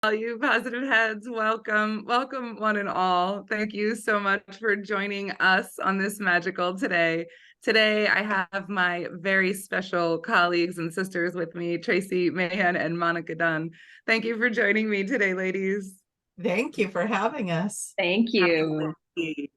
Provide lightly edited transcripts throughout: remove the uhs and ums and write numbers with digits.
All you positive heads, welcome, welcome one and all. Thank you so much for joining us on this magical today. Today, I have my very special colleagues and sisters with me, Tracie, Mahan, and Monica Dunn. Thank you for joining me today, ladies. Thank you for having us. Thank you. Absolutely.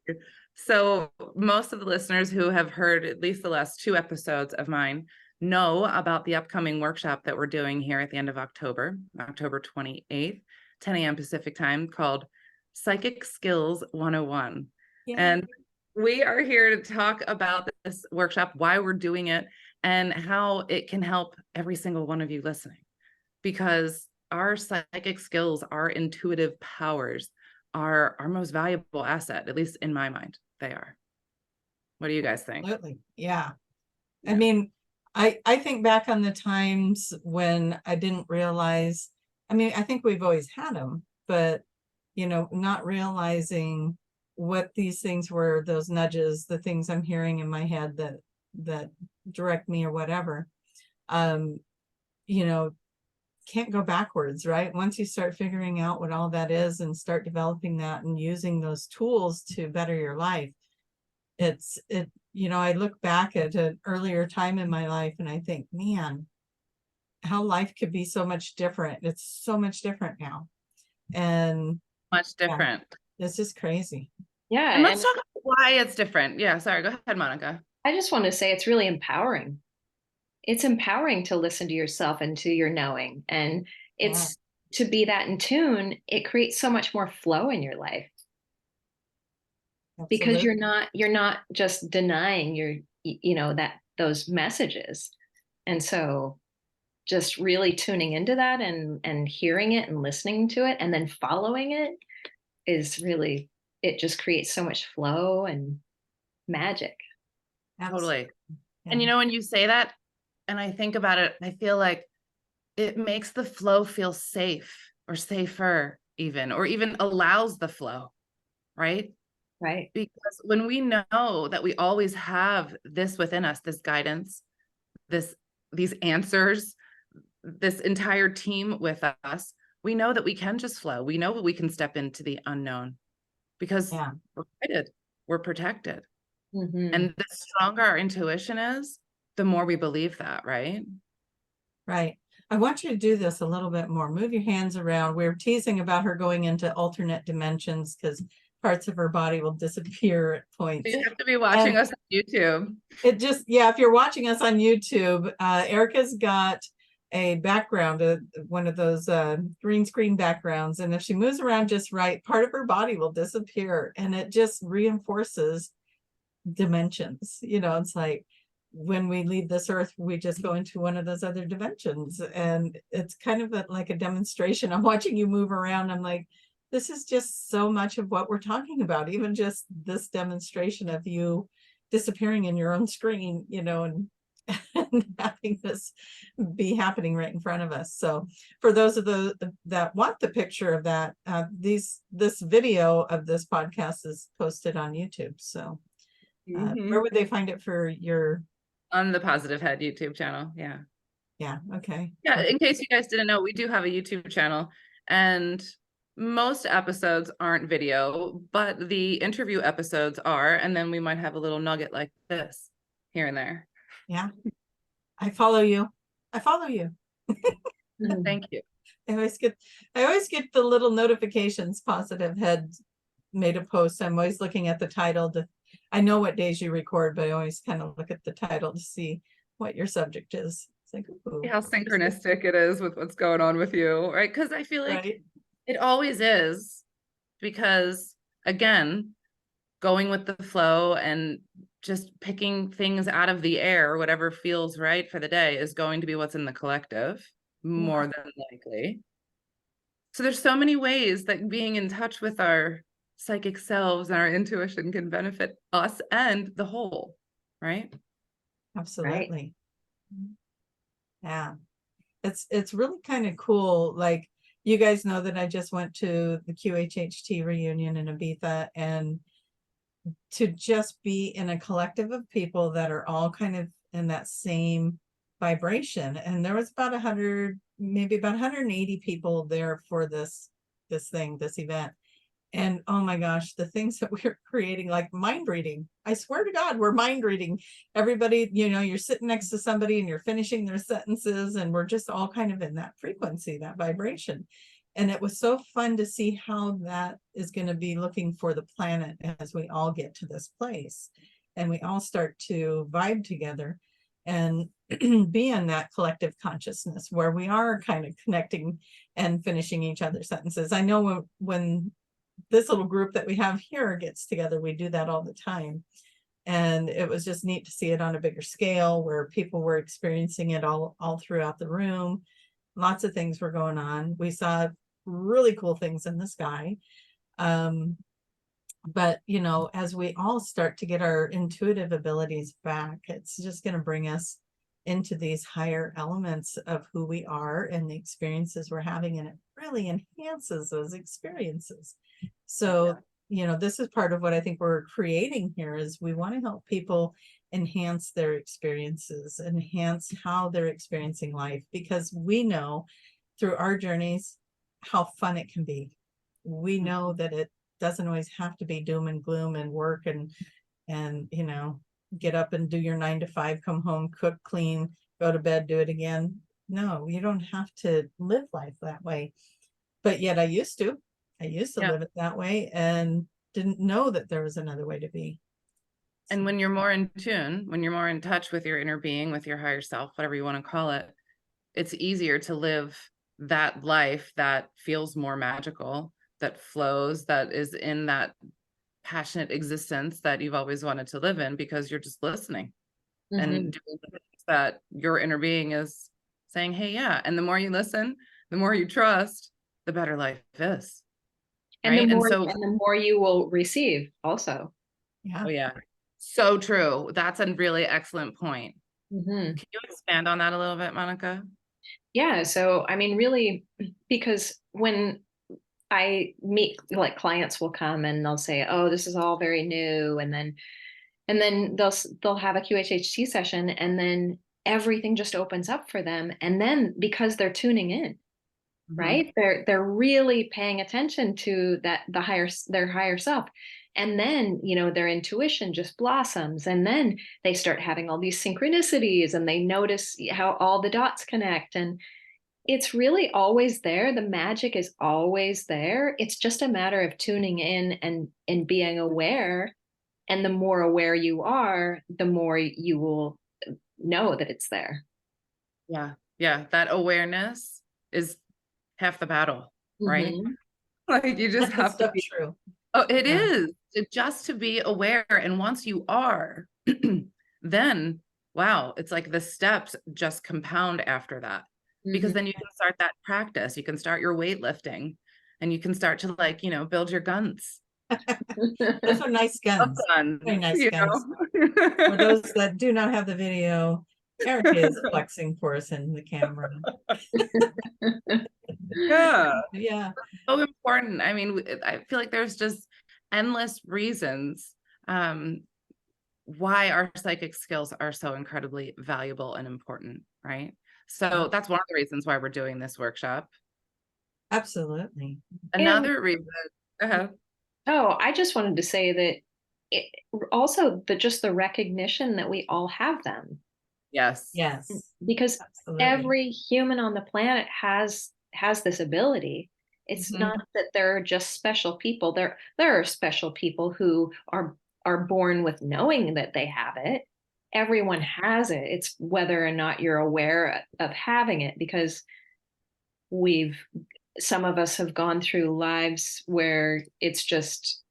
So, most of the listeners who have heard at least the last two episodes of mine know about the upcoming workshop that we're doing here at the end of October, October 28th, 10 a.m. Pacific time, called Psychic Skills 101. Yay. And we are here to talk about this workshop, why we're doing it, and how it can help every single one of you listening. Because our psychic skills, our intuitive powers, are our most valuable asset, at least in my mind, they are. What do you guys think? Absolutely. Yeah. I mean, I think back on the times when I didn't realize, I mean, I think we've always had them, but, you know, not realizing what these things were, those nudges, the things I'm hearing in my head that direct me or whatever, you know, can't go backwards, right? Once you start figuring out what all that is and start developing that and using those tools to better your life, you know, I look back at an earlier time in my life and I think, man, how life could be so much different. It's so much different now. And Much different. Yeah, it's just crazy. Yeah. And let's talk about why it's different. Yeah, sorry, go ahead, Monica. I just want to say it's really empowering. It's empowering to listen to yourself and to your knowing. And it's to be that in tune, it creates so much more flow in your life. Absolutely. Because you're not just denying that those messages. And so just really tuning into that and hearing it and listening to it and then following it is really, it just creates so much flow and magic. Totally. Yeah. And you know, when you say that, and I think about it, I feel like it makes the flow feel safe or safer even, or even allows the flow, right? Right. Because when we know that we always have this within us, this guidance, these answers, this entire team with us, we know that we can just flow. We know that we can step into the unknown because we're guided, we're protected. Mm-hmm. And the stronger our intuition is, the more we believe that, right? Right. I want you to do this a little bit more. Move your hands around. We were teasing about her going into alternate dimensions because parts of her body will disappear at points. You have to be watching us on YouTube. It just, yeah, if you're watching us on YouTube, Erica's got a background, one of those green screen backgrounds. And if she moves around just right, part of her body will disappear and it just reinforces dimensions. You know, it's like when we leave this earth, we just go into one of those other dimensions. And it's kind of like a demonstration. I'm watching you move around. I'm like, this is just so much of what we're talking about, even just this demonstration of you disappearing in your own screen, you know, and having this be happening right in front of us. So for those of the that want the picture of that, this video of this podcast is posted on YouTube. So where would they find it for your? On the Positive Head YouTube channel. Yeah. Yeah. Okay. Yeah. In case you guys didn't know, we do have a YouTube channel, and most episodes aren't video, but the interview episodes are. And then we might have a little nugget like this here and there. Yeah. I follow you. I follow you. Thank you. I always get the little notifications. Positive Head made a post. I'm always looking at the title I know what days you record, but I always kind of look at the title to see what your subject is. It's like, ooh, how synchronistic it is with what's going on with you, right? Because I feel like it always is, because again, going with the flow and just picking things out of the air, whatever feels right for the day, is going to be what's in the collective, more than likely. So there's so many ways that being in touch with our psychic selves and our intuition can benefit us and the whole, right? Absolutely. Right. Yeah. It's really kind of cool. Like, you guys know that I just went to the QHHT reunion in Ibiza, and to just be in a collective of people that are all kind of in that same vibration. And there was about 100, maybe about 180 people there for this event. And oh my gosh, the things that we're creating, like mind reading. I swear to God, we're mind reading. Everybody, you're sitting next to somebody and you're finishing their sentences, and we're just all kind of in that frequency, that vibration. And it was so fun to see how that is going to be looking for the planet as we all get to this place and we all start to vibe together and be in that collective consciousness where we are kind of connecting and finishing each other's sentences. I know when this little group that we have here gets together, we do that all the time. And it was just neat to see it on a bigger scale where people were experiencing it all throughout the room. Lots of things were going on. We saw really cool things in the sky. But, as we all start to get our intuitive abilities back, it's just going to bring us into these higher elements of who we are and the experiences we're having. And it really enhances those experiences. So, this is part of what I think we're creating here is we want to help people enhance their experiences, enhance how they're experiencing life, because we know through our journeys how fun it can be. We know that it doesn't always have to be doom and gloom and work and get up and do your 9 to 5, come home, cook, clean, go to bed, do it again. No, you don't have to live life that way. But yet I used to live it that way and didn't know that there was another way to be. And when you're more in tune, when you're more in touch with your inner being, with your higher self, whatever you want to call it, it's easier to live that life that feels more magical, that flows, that is in that passionate existence that you've always wanted to live in, because you're just listening and doing the things that your inner being is saying, hey, yeah. And the more you listen, the more you trust, the better life is. And right? the more you will receive also. Yeah. Oh, yeah. So true. That's a really excellent point. Mm-hmm. Can you expand on that a little bit, Monica? Yeah. So, I mean, really, because when I meet, like, clients will come and they'll say, oh, this is all very new. And then they'll have a QHHT session, and then everything just opens up for them. And then because they're tuning in, right? They're really paying attention to their higher self. And then, their intuition just blossoms. And then they start having all these synchronicities and they notice how all the dots connect. And it's really always there. The magic is always there. It's just a matter of tuning in and being aware. And the more aware you are, the more you will know that it's there. Yeah. Yeah. That awareness is half the battle, right? Like you just have to be true. Oh, it is just to be aware. And once you are, then wow, it's like the steps just compound after that. Because then you can start that practice. You can start your weightlifting and you can start to build your guns. Those are nice guns. Very nice guns. For those that do not have the video, Erica is flexing for us in the camera. Yeah. So important. I mean, I feel like there's just endless reasons why our psychic skills are so incredibly valuable and important, right? So that's one of the reasons why we're doing this workshop. Absolutely. Another reason. Oh, I just wanted to say that also just the recognition that we all have them. Yes. Because every human on the planet has this ability. It's not that there are just special people. There are special people who are born with knowing that they have it. Everyone has it. It's whether or not you're aware of having it, because some of us have gone through lives where it's just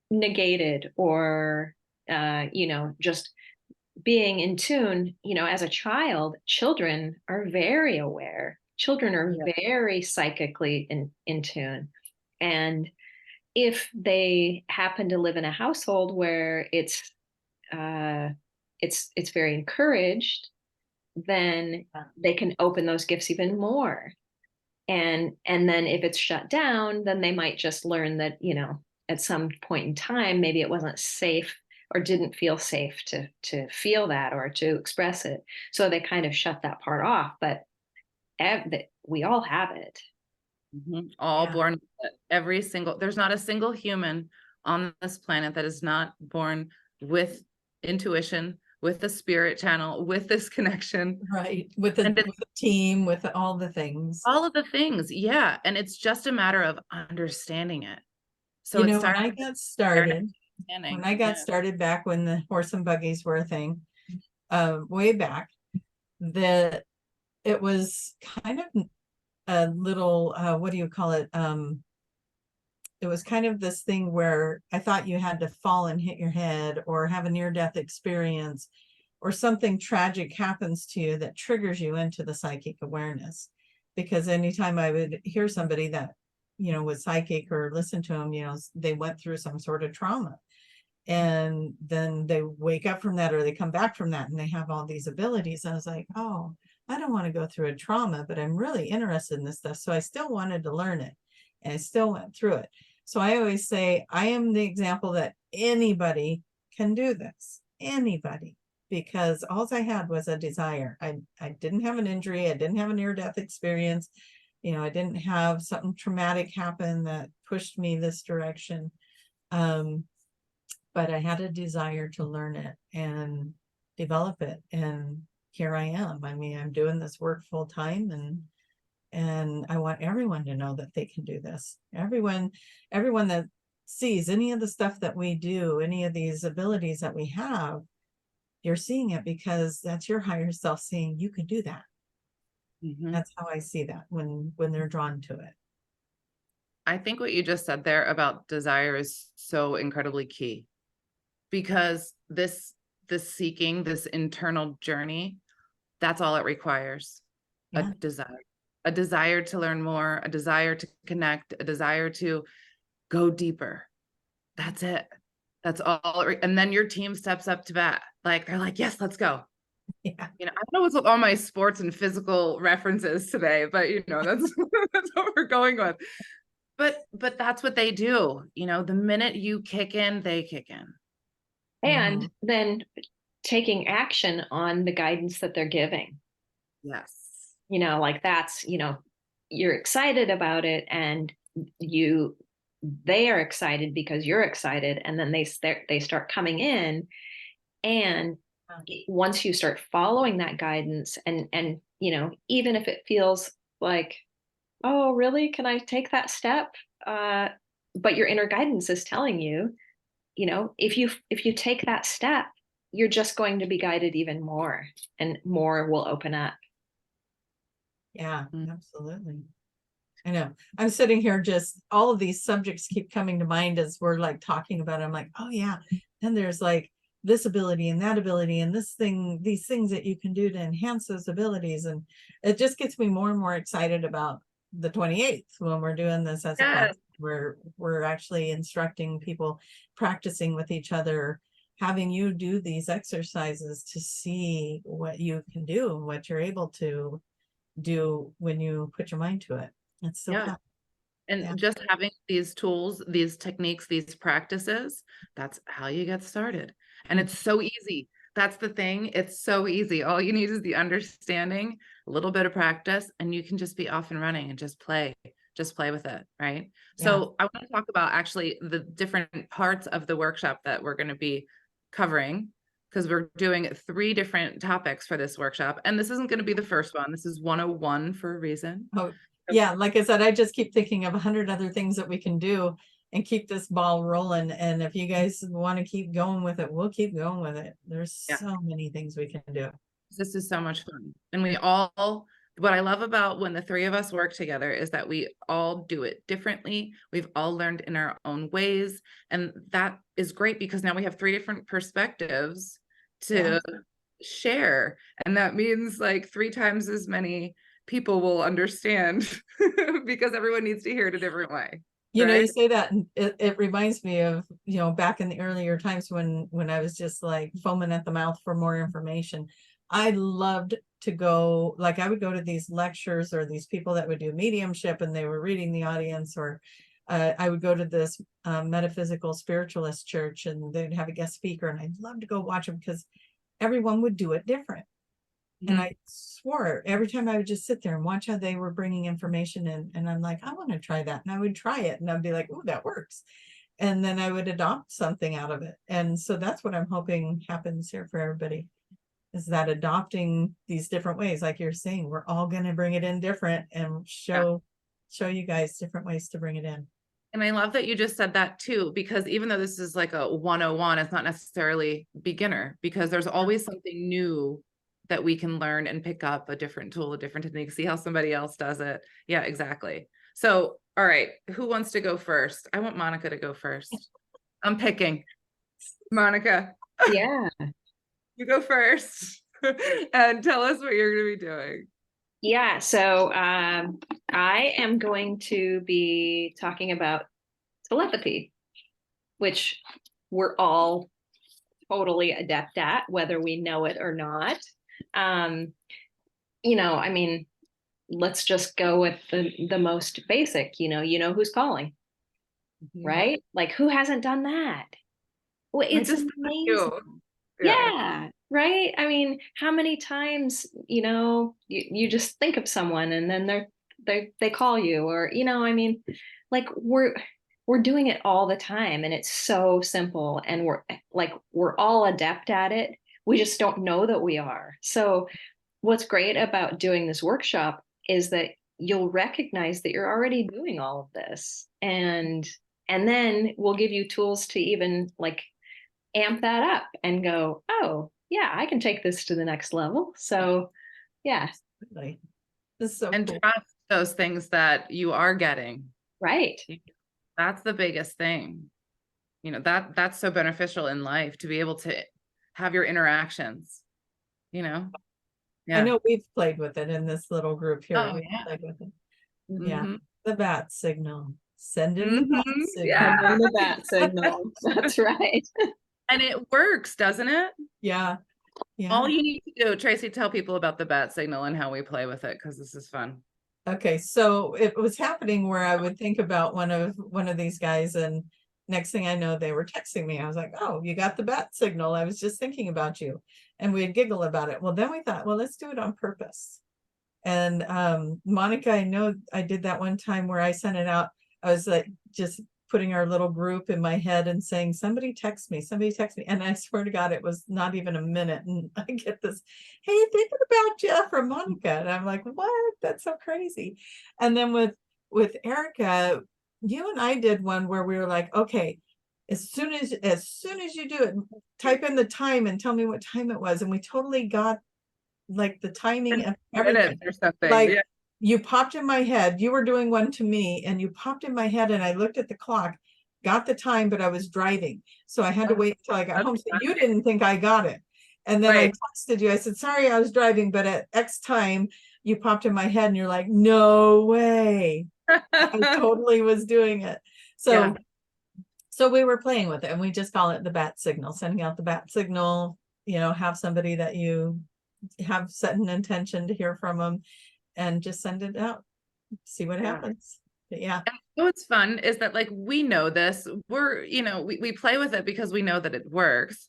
negated or, just being in tune. As a child, children are very aware. Children are very psychically in tune. And if they happen to live in a household where it's very encouraged, then they can open those gifts even more. And then if it's shut down, then they might just learn that, at some point in time, maybe it wasn't safe or didn't feel safe to feel that or to express it. So they kind of shut that part off. But we all have it. All Yeah. born with it. Every single, there's not a single human on this planet that is not born with intuition, with a spirit channel, with this connection. Right. With the team, with all the things. All of the things. Yeah. And it's just a matter of understanding it. So You it know, when starts I got started, yeah. back when the horse and buggies were a thing, way back, that it was kind of a little, what do you call it? It was kind of this thing where I thought you had to fall and hit your head or have a near-death experience or something tragic happens to you that triggers you into the psychic awareness. Because anytime I would hear somebody that, you know, was psychic or listen to them, you know, they went through some sort of trauma. And then they wake up from that or they come back from that and they have all these abilities. I was like, oh, I don't want to go through a trauma, but I'm really interested in this stuff. So I still wanted to learn it and I still went through it. So I always say, I am the example that anybody can do this, anybody, because all I had was a desire. I didn't have an injury. I didn't have a near-death experience. You know, I didn't have something traumatic happen that pushed me this direction. But I had a desire to learn it and develop it. And here I am. I mean, I'm doing this work full time and I want everyone to know that they can do this. Everyone that sees any of the stuff that we do, any of these abilities that we have, you're seeing it because that's your higher self saying you can do that. That's how I see that when they're drawn to it. I think what you just said there about desire is so incredibly key, because this seeking, this internal journey, that's all it requires. Yeah. A desire to learn more, a desire to connect, a desire to go deeper. That's it. That's all. And then your team steps up to bat. Like, they're like, yes, let's go. Yeah. You know, I don't know what's with all my sports and physical references today, but you know, that's that's what we're going with. But that's what they do. You know, the minute you kick in, they kick in. And then taking action on the guidance that they're giving. Yes. You know, like that's, you know, you're excited about it and they are excited because you're excited. And then they start coming in. And once you start following that guidance and, you know, even if it feels like, oh, really? Can I take that step? But your inner guidance is telling you, you know, if you take that step, you're just going to be guided even more and more will open up. Yeah, absolutely. I know. I'm sitting here, just all of these subjects keep coming to mind as we're like talking about it. I'm like, oh yeah. And there's like this ability and that ability and this thing, these things that you can do to enhance those abilities. And it just gets me more and more excited about the 28th when we're doing this as a class, where we're actually instructing people, practicing with each other, having you do these exercises to see what you can do and what you're able to do when you put your mind to it. It's so fun. And just having these tools, these techniques, these practices, that's how you get started. And it's so easy. That's the thing. It's so easy. All you need is the understanding, a little bit of practice, and you can just be off and running and just play with it. Right. Yeah. So I want to talk about actually the different parts of the workshop that we're going to be covering, because we're doing 3 different topics for this workshop. And this isn't going to be the first one. This is 101 for a reason. Oh, yeah. Like I said, I just keep thinking of 100 other things that we can do and keep this ball rolling. And if you guys want to keep going with it, we'll keep going with it. There's so many things we can do. This is so much fun. And what I love about when the 3 of us work together is that we all do it differently. We've all learned in our own ways. And that is great because now we have 3 different perspectives to share. And that means like 3 times as many people will understand because everyone needs to hear it a different way. You know, you say that and it reminds me of, you know, back in the earlier times when I was just like foaming at the mouth for more information. I loved to go, like I would go to these lectures or these people that would do mediumship and they were reading the audience, or I would go to this metaphysical spiritualist church, and they'd have a guest speaker, and I'd love to go watch them because everyone would do it different. And I swore every time I would just sit there and watch how they were bringing information in, and I'm like, I want to try that, and I would try it, and I'd be like, oh, that works, and then I would adopt something out of it. And so that's what I'm hoping happens here for everybody, is that adopting these different ways, like you're saying, we're all going to bring it in different and show you guys different ways to bring it in. And I love that you just said that too, because even though this is like a 101, it's not necessarily beginner, because there's always something new that we can learn and pick up, a different tool, a different technique, see how somebody else does it. Yeah, exactly. So, all right, who wants to go first? I want Monica to go first. I'm picking. Monica. Yeah. You go first and tell us what you're going to be doing. Yeah, so I am going to be talking about telepathy, which we're all totally adept at, whether we know it or not. You know, I mean, let's just go with the most basic, you know who's calling, right? Like, who hasn't done that? Well, it's amazing. Yeah, right. I mean, how many times, you just think of someone and then they call you, or, I mean, like we're doing it all the time, and it's so simple, and we're all adept at it. We just don't know that we are. So what's great about doing this workshop is that you'll recognize that you're already doing all of this, and then we'll give you tools to even like amp that up and go, oh yeah, I can take this to the next level. So yeah. This is so and cool. Trust those things that you are getting. Right. That's the biggest thing. That's so beneficial in life, to be able to have your interactions, Yeah. I know we've played with it in this little group here. Oh, We've yeah. played with it. Yeah. The bat signal. Send in the bat signal. Yeah. Send in the bat signal. That's right. And it works, doesn't it? Yeah. All you need to do, Tracie, tell people about the bat signal and how we play with it, because this is fun. Okay, so it was happening where I would think about one of these guys, and next thing I know, they were texting me. I was like, oh, you got the bat signal. I was just thinking about you. And we'd giggle about it. Well, then we thought, well, let's do it on purpose. And Monica, I know I did that one time where I sent it out. I was like just putting our little group in my head and saying, somebody text me. And I swear to God, it was not even a minute. And I get this, hey, thinking about you from Monica. And I'm like, what? That's so crazy. And then with Erica, you and I did one where we were like, okay, as soon as you do it, type in the time and tell me what time it was. And we totally got like the timing of everything. Or something. Like, you popped in my head. You were doing one to me, and you popped in my head, and I looked at the clock, got the time, but I was driving, so I had to wait until I got home. So you didn't think I got it, and then I texted you. I said, "Sorry, I was driving, but at X time, you popped in my head," and you're like, "No way!" I totally was doing it. So, so we were playing with it, and we just call it the bat signal, sending out the bat signal. Have somebody that you have set an intention to hear from them, and just send it out, see what happens. But yeah. And what's fun is that, like, we know this, we play with it because we know that it works,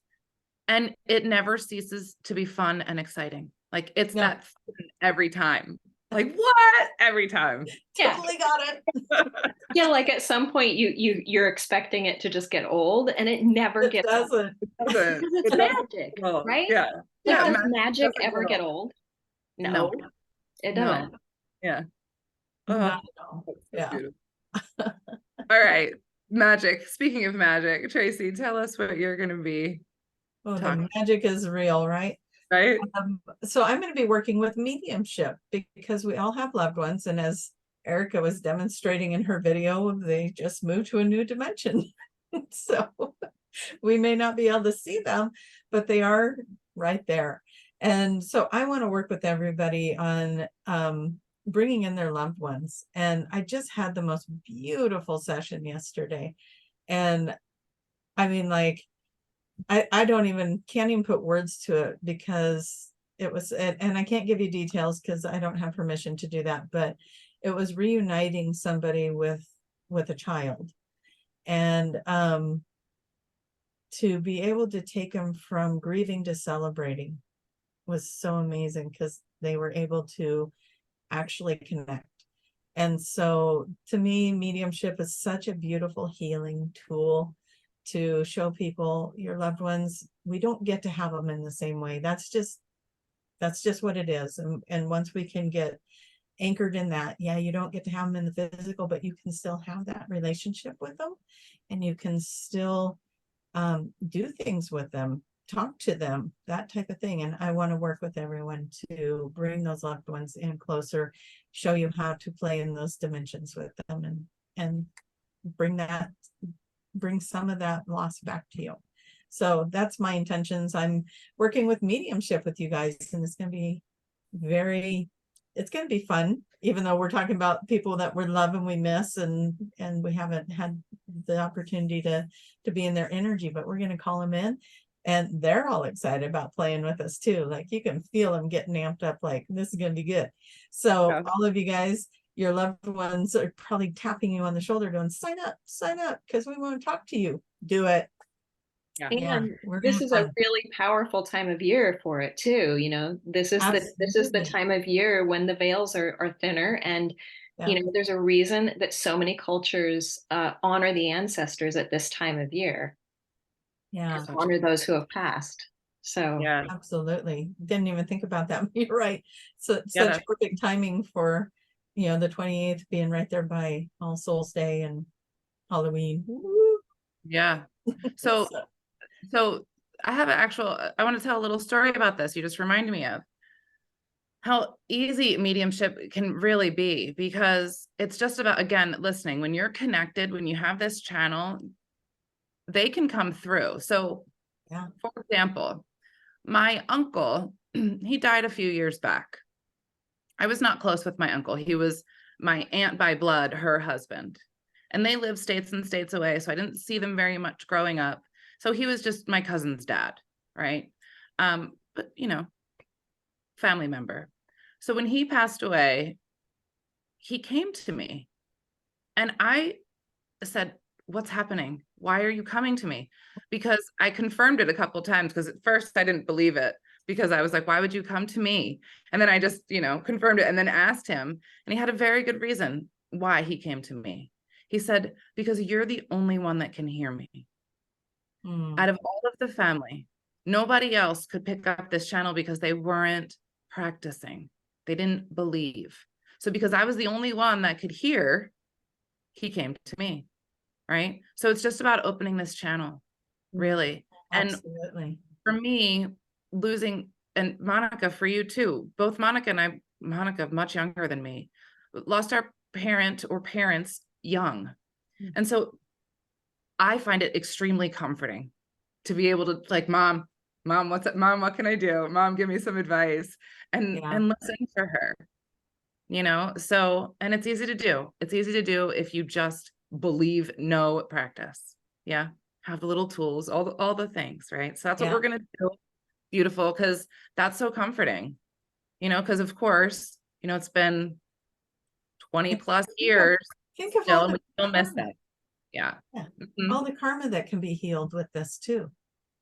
and it never ceases to be fun and exciting. Like, it's that fun every time. Like, what? Every time. Totally got it. Yeah, like at some point you're expecting it to just get old, and it never gets doesn't. old. It's magic, right? Yeah. Does magic ever get old? No, it doesn't. Yeah. Not at all. Yeah. All right. Magic. Speaking of magic, Tracie, tell us what you're going to be. Oh, the magic is real, right? Right. So I'm going to be working with mediumship, because we all have loved ones. And as Erica was demonstrating in her video, they just moved to a new dimension. So we may not be able to see them, but they are right there. And so I want to work with everybody on bringing in their loved ones. And I just had the most beautiful session yesterday. And I mean, like, I can't even put words to it, because it was, and I can't give you details because I don't have permission to do that, but it was reuniting somebody with with a child. And to be able to take them from grieving to celebrating was so amazing, because they were able to actually connect. And so to me, mediumship is such a beautiful healing tool to show people your loved ones. We don't get to have them in the same way. That's just what it is. And once we can get anchored in that, yeah, you don't get to have them in the physical, but you can still have that relationship with them, and you can still do things with them, talk to them, that type of thing. And I want to work with everyone to bring those loved ones in closer, show you how to play in those dimensions with them, and bring some of that loss back to you. So that's my intentions. I'm working with mediumship with you guys, and it's going to be fun, even though we're talking about people that we love and we miss, and we haven't had the opportunity to be in their energy, but we're going to call them in, and they're all excited about playing with us too. Like, you can feel them getting amped up, like, this is going to be good. So Yeah. all of you guys, your loved ones are probably tapping you on the shoulder going, sign up, because we want to talk to you. Do it. And this is a really powerful time of year for it too. You know, this is the time of year when the veils are thinner, and you know, there's a reason that so many cultures honor the ancestors at this time of year. Yeah, honor those who have passed. So Yeah, absolutely. Didn't even think about that. You're right. So such perfect timing for, you know, the 28th being right there by All Souls Day and Halloween. Woo! yeah. So I have I want to tell a little story about this. You just reminded me of how easy mediumship can really be, because it's just about, again, listening. When you're connected, when you have this channel, they can come through. So for example, my uncle, he died a few years back. I was not close with my uncle. He was my aunt by blood, her husband. And they lived states and states away, so I didn't see them very much growing up. So he was just my cousin's dad, right? But, you know, family member. So when he passed away, he came to me and I said, what's happening? Why are you coming to me? Because I confirmed it a couple of times, because at first I didn't believe it, because I was like, why would you come to me? And then I just, you know, confirmed it and then asked him, and he had a very good reason why he came to me. He said, because you're the only one that can hear me. Out of all of the family, nobody else could pick up this channel because they weren't practicing. They didn't believe. So because I was the only one that could hear, he came to me, right? So it's just about opening this channel, really. Absolutely. And for me, losing, and Monica, for you too, both Monica and I, Monica, much younger than me, lost our parent or parents young. And so I find it extremely comforting to be able to, like, mom, what's up? Mom, what can I do? Mom, give me some advice, and listen to her, you know? So, and it's easy to do. It's easy to do if you just believe, know, practice. Yeah. Have the little tools, all the things, right? So that's what we're going to do. Beautiful. Cause that's so comforting, you know, cause of course, you know, it's been 20 plus years. Think of still, all and the we still miss that. Yeah. All the karma that can be healed with this too.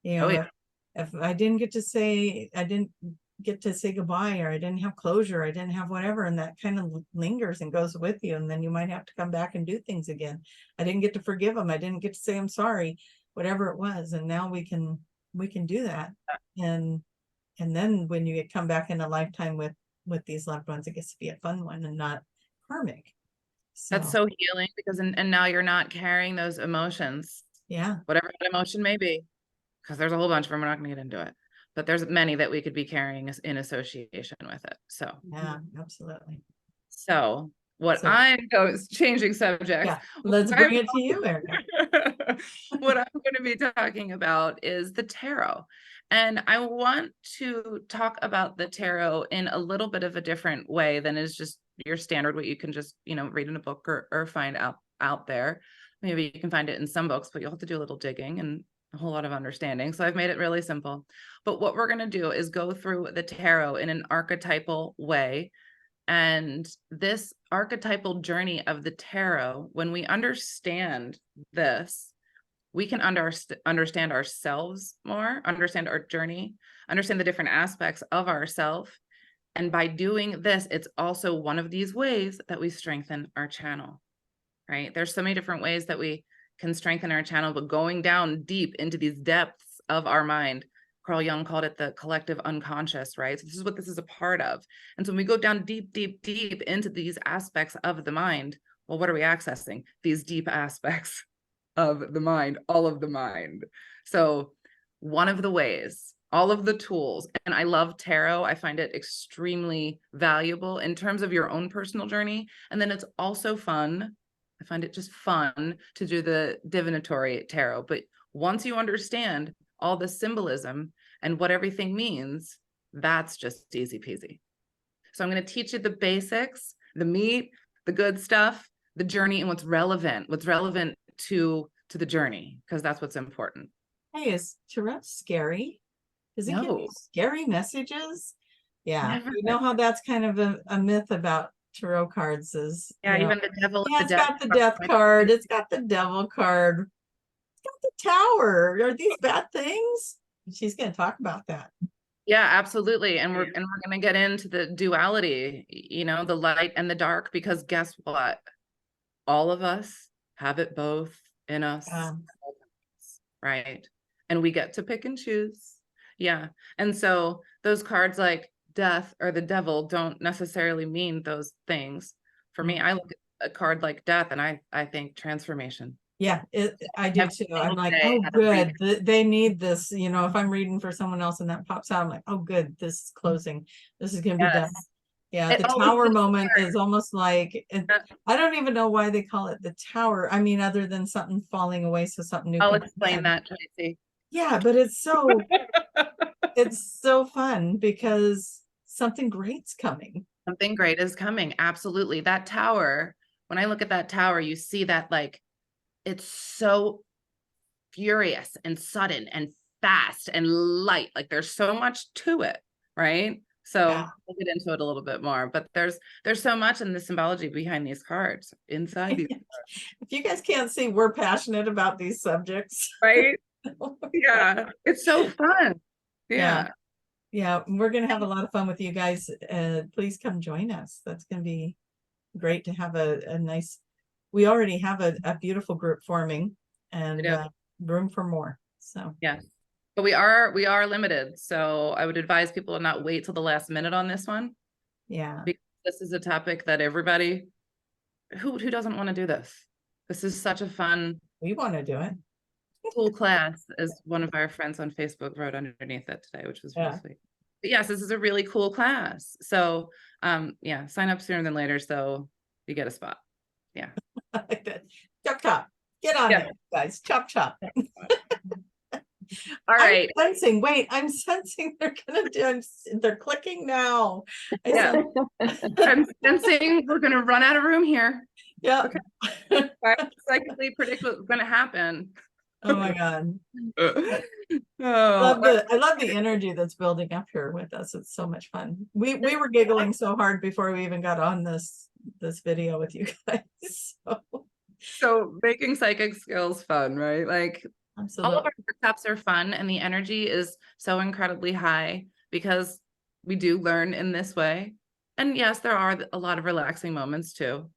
You know, Oh, yeah. if I didn't get to say goodbye, or I didn't have closure, I didn't have whatever, and that kind of lingers and goes with you, and then you might have to come back and do things again. I didn't get to forgive them. I didn't get to say I'm sorry, whatever it was. And now we can do that. And then when you come back in a lifetime with these loved ones, it gets to be a fun one and not karmic. That's so healing, because and now you're not carrying those emotions. Yeah. Whatever that emotion may be, because there's a whole bunch of them. We're not going to get into it, but there's many that we could be carrying in association with it. So yeah, absolutely. So I'm changing subjects. Yeah, let's bring it to you, Erica. What I'm going to be talking about is the tarot. And I want to talk about the tarot in a little bit of a different way than is just your standard, what you can just, you know, read in a book or find out there. Maybe you can find it in some books, but you'll have to do a little digging and a whole lot of understanding. So I've made it really simple. But what we're going to do is go through the tarot in an archetypal way. And this archetypal journey of the tarot, when we understand this, we can understand ourselves more, understand our journey, understand the different aspects of ourselves. And by doing this, it's also one of these ways that we strengthen our channel, right? There's so many different ways that we can strengthen our channel, but going down deep into these depths of our mind, Carl Jung called it the collective unconscious, right? So this is what this is a part of. And so when we go down deep, deep, deep into these aspects of the mind, well, what are we accessing? These deep aspects of the mind, all of the mind. So one of the ways, all of the tools, and I love tarot. I find it extremely valuable in terms of your own personal journey. And then it's also fun. I find it just fun to do the divinatory tarot. But once you understand all the symbolism and what everything means, that's just easy peasy. So I'm going to teach you the basics, the meat, the good stuff, the journey, and what's relevant to the journey, because that's what's important. Hey, is tarot scary? Does it give you scary messages? Yeah, Never. you know how that's kind of a myth about tarot cards is, Yeah, you know, even the devil. yeah, it's got the death card, it's got the devil card, it's got the tower. Are these bad things? She's going to talk about that. Yeah, absolutely. And we're going to get into the duality, you know, the light and the dark, because guess what? All of us have it both in us, right? And we get to pick and choose. Yeah. And so those cards like death or the devil don't necessarily mean those things. For me, I look at a card like death and I think transformation. Yeah, I do too. I'm like, oh, good. They need this. You know, if I'm reading for someone else and that pops out, I'm like, oh, good. This is closing. This is going to be done. Yeah, the tower moment is almost like, I don't even know why they call it the tower. I mean, other than something falling away so something new. I'll explain that, Tracie. Yeah, but it's so, it's so fun because something great's coming. Something great is coming. Absolutely. That tower, when I look at that tower, you see that like, it's so furious and sudden and fast and light. Like there's so much to it, right? So we'll get into it a little bit more, but there's so much in the symbology behind these cards, inside these cards. If you guys can't see, we're passionate about these subjects. Right? Yeah. It's so fun. Yeah. Yeah. We're going to have a lot of fun with you guys. Please come join us. That's going to be great to have a nice, we already have a beautiful group forming and room for more. So yeah, but we are limited. So I would advise people to not wait till the last minute on this one. Yeah, because this is a topic that everybody who doesn't want to do this. This is such a fun. We want to do it. Cool class, as one of our friends on Facebook wrote underneath it today, which was really sweet. But yes, this is a really cool class. So yeah, sign up sooner than later so you get a spot. Yeah. Like that. Chop chop. Get on it, guys. Chop chop. All right. I'm sensing they're gonna do. They're clicking now. I'm sensing we're gonna run out of room here. Yeah. Okay. I psychically predict what's gonna happen. Oh my God. I love the energy that's building up here with us. It's so much fun. We were giggling so hard before we even got on this video with you guys. So making psychic skills fun, right? Like absolutely. All of our workshops are fun and the energy is so incredibly high because we do learn in this way. And yes, there are a lot of relaxing moments too.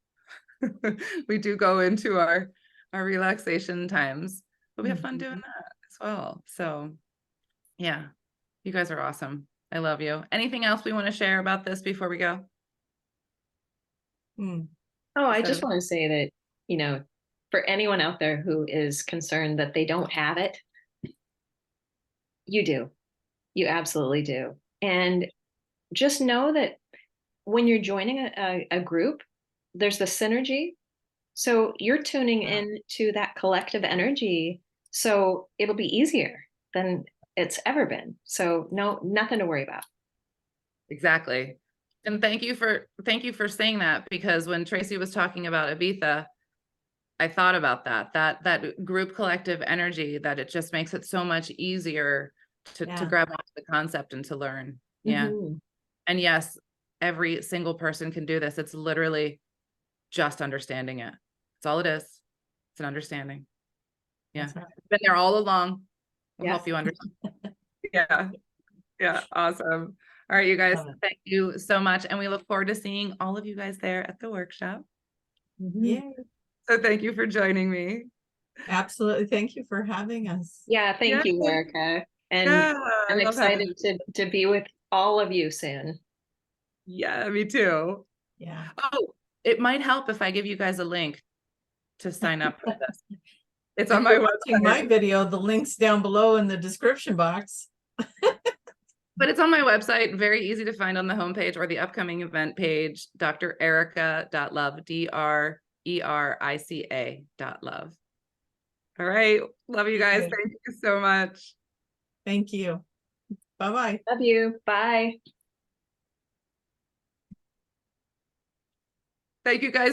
We do go into our relaxation times, but we have fun doing that as well. So yeah, you guys are awesome. I love you. Anything else we want to share about this before we go? Oh, I just want to say that, you know, for anyone out there who is concerned that they don't have it, you do. You absolutely do. And just know that when you're joining a group, there's the synergy. So you're tuning into that collective energy. So it'll be easier than it's ever been. So nothing to worry about. Exactly. And thank you for saying that, because when Tracie was talking about Ibiza, I thought about that group collective energy, that it just makes it so much easier to grab onto the concept and to learn. Yeah. And yes, every single person can do this. It's literally just understanding it. That's all it is. It's an understanding. Yeah. That's right. Been there all along. We'll Yes. help you understand. Yeah. Yeah. Awesome. All right, you guys, Love it. thank you so much. And we look forward to seeing all of you guys there at the workshop. Yeah, So thank you for joining me. absolutely. Thank you for having us. Yeah, thank you, Erica. And Yeah, I'm I love having excited to be with all of you soon. Yeah, me too. Yeah. Oh, it might help if I give you guys a link to sign up for this. It's If on my you're watching my website. video, the link's down below in the description box. But it's on my website, very easy to find on the homepage or the upcoming event page, drerica.love, DRERICA.love. All right. Love you guys. Okay. Thank you so much. Thank you. Bye-bye. Love you. Bye. Thank you guys